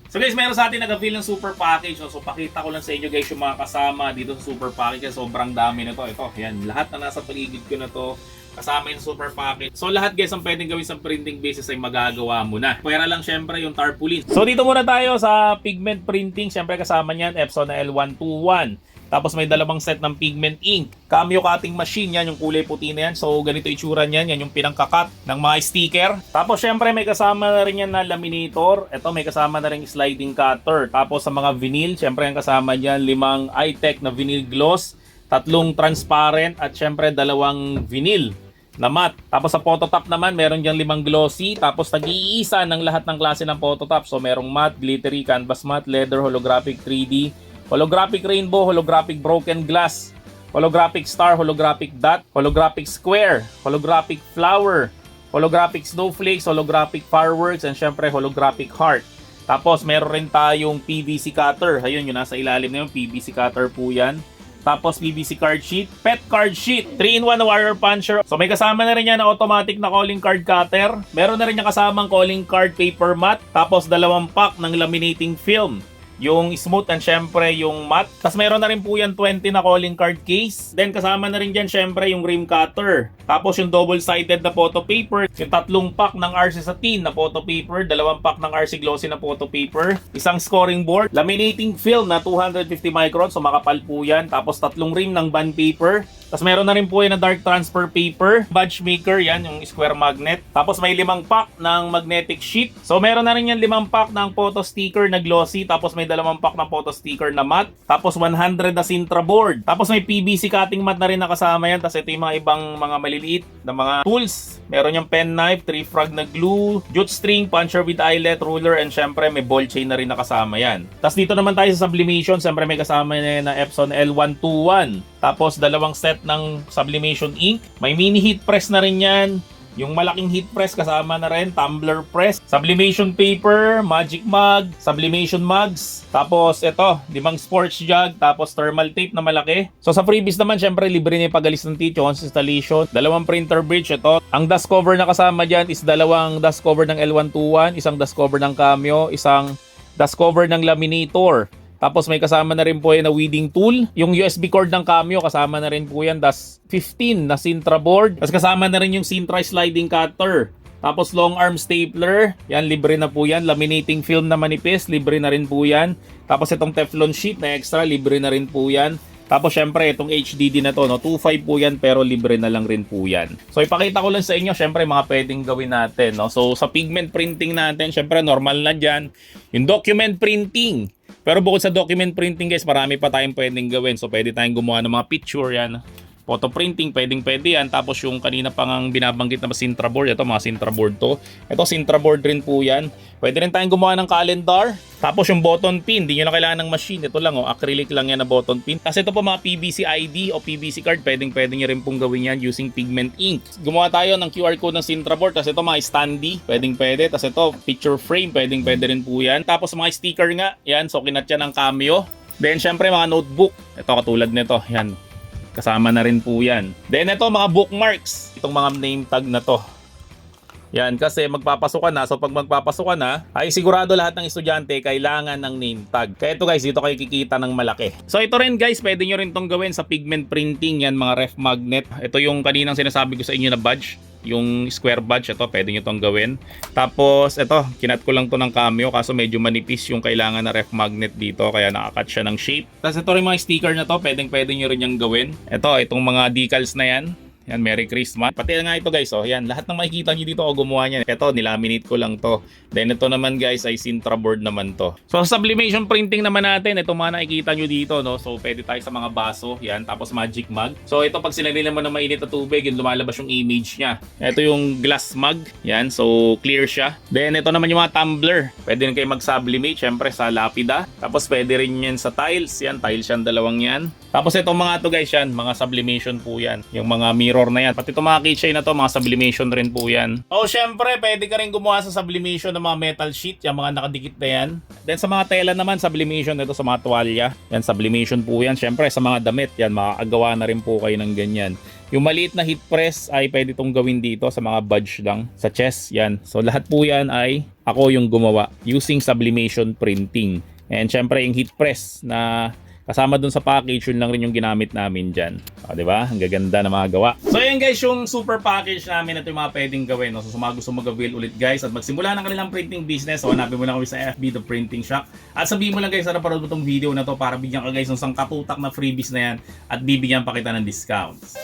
So guys, meron sa atin nag-feel ng super package. So pakita ko lang sa inyo guys yung mga kasama dito sa super package. Sobrang dami na to. Ito, yan. Lahat na nasa paligid ko na to. Kasama yung super package. So lahat guys ang pwedeng gawin sa printing basis ay magagawa mo na. Pwera lang syempre yung tarpaulin. So dito muna tayo sa pigment printing. Syempre kasama niyan Epson na L121. Tapos may dalawang set ng pigment ink. Cameo cutting machine, yan yung kulay puti na yan. So ganito itsura niyan, yan yung pinangkakat ng mga sticker. Tapos syempre may kasama na rin yan na laminator. Ito may kasama na rin sliding cutter. Tapos sa mga vinyl, syempre yung kasama niyan 5 iTech na vinyl gloss, 3 transparent at syempre 2 vinyl na matte. Tapos sa phototop naman, meron dyan 5 glossy. Tapos nag-iisa ng lahat ng klase ng phototop. So merong matte, glittery, canvas matte, leather, holographic 3D, holographic rainbow, holographic broken glass, holographic star, holographic dot, holographic square, holographic flower, holographic snowflakes, holographic fireworks, and syempre holographic heart. Tapos meron rin tayong PVC cutter. Ayun, yung nasa ilalim na yung PVC cutter po yan. Tapos PVC card sheet, PET card sheet, 3-in-1 na wire puncher. So may kasama na rin yan na automatic na calling card cutter. Meron na rin yung kasamang calling card paper mat. Tapos 2 pack ng laminating film, yung smooth and syempre yung matte. Tapos mayroon na rin po yan 20 na calling card case. Then kasama na rin dyan syempre yung rim cutter. Tapos yung double-sided na photo paper. Yung 3 pack ng RC Satin na photo paper. 2 pack ng RC Glossy na photo paper. Isang scoring board. Laminating film na 250 microns. So makapal po yan. Tapos 3 rim ng bond paper. Tapos meron na rin po yan na dark transfer paper, badge maker, yan yung square magnet. Tapos may 5 pack ng magnetic sheet. So meron na rin yan 5 pack ng photo sticker na glossy. Tapos may 2 pack ng photo sticker na matte. Tapos 100 na Sintra board. Tapos may PVC cutting mat na rin nakasama yan. Tapos ito yung mga ibang mga maliliit na mga tools. Meron yung pen knife, 3 frag na glue, jute string, puncher with eyelet, ruler, and syempre may ball chain na rin nakasama yan. Tapos dito naman tayo sa sublimation. Syempre may kasama na Epson L121. Tapos 2 set ng sublimation ink. May mini heat press na rin yan. Yung malaking heat press kasama na rin. Tumbler press. Sublimation paper. Magic mug. Sublimation mugs. Tapos ito, 5 sports jug. Tapos thermal tape na malaki. So sa freebies naman, syempre libre na yung pagalis ng teach, installation. 2 printer bridge. Ito. Ang dust cover na kasama dyan is 2 dust cover ng L121. Isang dust cover ng Cameo. Isang dust cover ng laminator. Tapos may kasama na rin po yan na weeding tool. Yung USB cord ng Cameo, kasama na rin po yan. Das 15 na Sintra board. Tapos kasama na rin yung Sintra sliding cutter. Tapos long arm stapler. Yan, libre na po yan. Laminating film na manipis, libre na rin po yan. Tapos itong Teflon sheet na extra, libre na rin po yan. Tapos syempre itong HDD na to, no, 2.5 po yan pero libre na lang rin po yan. So ipakita ko lang sa inyo syempre mga pwedeng gawin natin, no. So sa pigment printing natin, syempre normal na diyan yung document printing. Pero bukod sa document printing guys, marami pa tayong pwedeng gawin. So pwede tayong gumawa ng mga picture yan. Photo printing, pwede yan. Tapos yung kanina pang binabanggit na Sintra board, ito mga Sintra board to. Ito Sintra board rin po yan. Pwede rin tayong gumawa ng calendar. Tapos yung button pin, hindi nyo na kailangan ng machine. Ito lang, acrylic lang yan na button pin. Tapos ito po mga PVC ID o PVC card, pwede nyo rin pong gawin yan using pigment ink. Gumawa tayo ng QR code ng Sintra board. Tapos ito mga standee, pwede. Tapos ito picture frame, pwede rin po yan. Tapos mga sticker nga, yan, so kinat yan ng Cameo. Then syempre mga notebook, ito katulad nito, yan. Kasama na rin po yan. Then ito mga bookmarks. Itong mga name tag na to. Yan kasi magpapasok ka na. So pag magpapasok ka na, ay sigurado lahat ng estudyante kailangan ng name tag. Kaya ito guys, dito kayo kikita ng malaki. So ito rin guys, pwede nyo rin itong gawin sa pigment printing. Yan mga ref magnet. Ito yung kaninang sinasabi ko sa inyo na badge. Yung square badge, ito pwede nyo itong gawin. Tapos ito, kinat ko lang to ng Cameo kaso medyo manipis yung kailangan na ref magnet dito kaya nakakat siya ng shape. Tapos ito rin mga sticker na to, pwede nyo rin yung gawin. Ito, itong mga decals na yan. Yan, Merry Christmas. Pati nga ito guys, oh, yan, lahat ng makikita nyo dito ako gumawa niyan. Ito, nilaminate ko lang to. Then ito naman guys ay Sintra board naman to. So sublimation printing naman natin, ito mga nakikita nyo dito, no. So pwede tayo sa mga baso, yan, tapos magic mug. So ito pag sinalilan mo ng mainit na tubig, yung lumalabas yung image niya. Ito yung glass mug, yan, so clear siya. Then ito naman yung mga tumbler. Pwede rin kayo mag-sublimate, syempre sa lapida. Tapos pwede rin yan sa tiles, yan, tiles yan, dalawang yan. Tapos itong mga to guys, yan, mga sublimation po yan. Yung mga mirror na yan. Pati itong mga keychain na to, mga sublimation rin po yan. Oh, syempre, pwede ka rin gumawa sa sublimation ng mga metal sheet, yung mga nakadikit na yan. Then sa mga tela naman, sublimation ito sa mga tuwalya. Yan, sublimation po yan. Syempre, sa mga damit, yan, makakagawa na rin po kayo ng ganyan. Yung maliit na heat press ay pwede itong gawin dito sa mga badge lang, sa chest, yan. So lahat po yan ay ako yung gumawa using sublimation printing. And syempre yung heat press na kasama dun sa package, yun lang rin yung ginamit namin dyan. O, diba? Ang gaganda na mga gawa. So ayan guys, yung super package namin, ito yung mga pwedeng gawin. No? So gusto mag-avail ulit guys at magsimula ng kanilang printing business. So hanapin mo lang kami sa FB The Printing Shop. At sabihin mo lang guys na naparod mo itong video na to para bigyan ka guys ng isang katutak na freebies na yan at bibigyan pa kita ng discounts.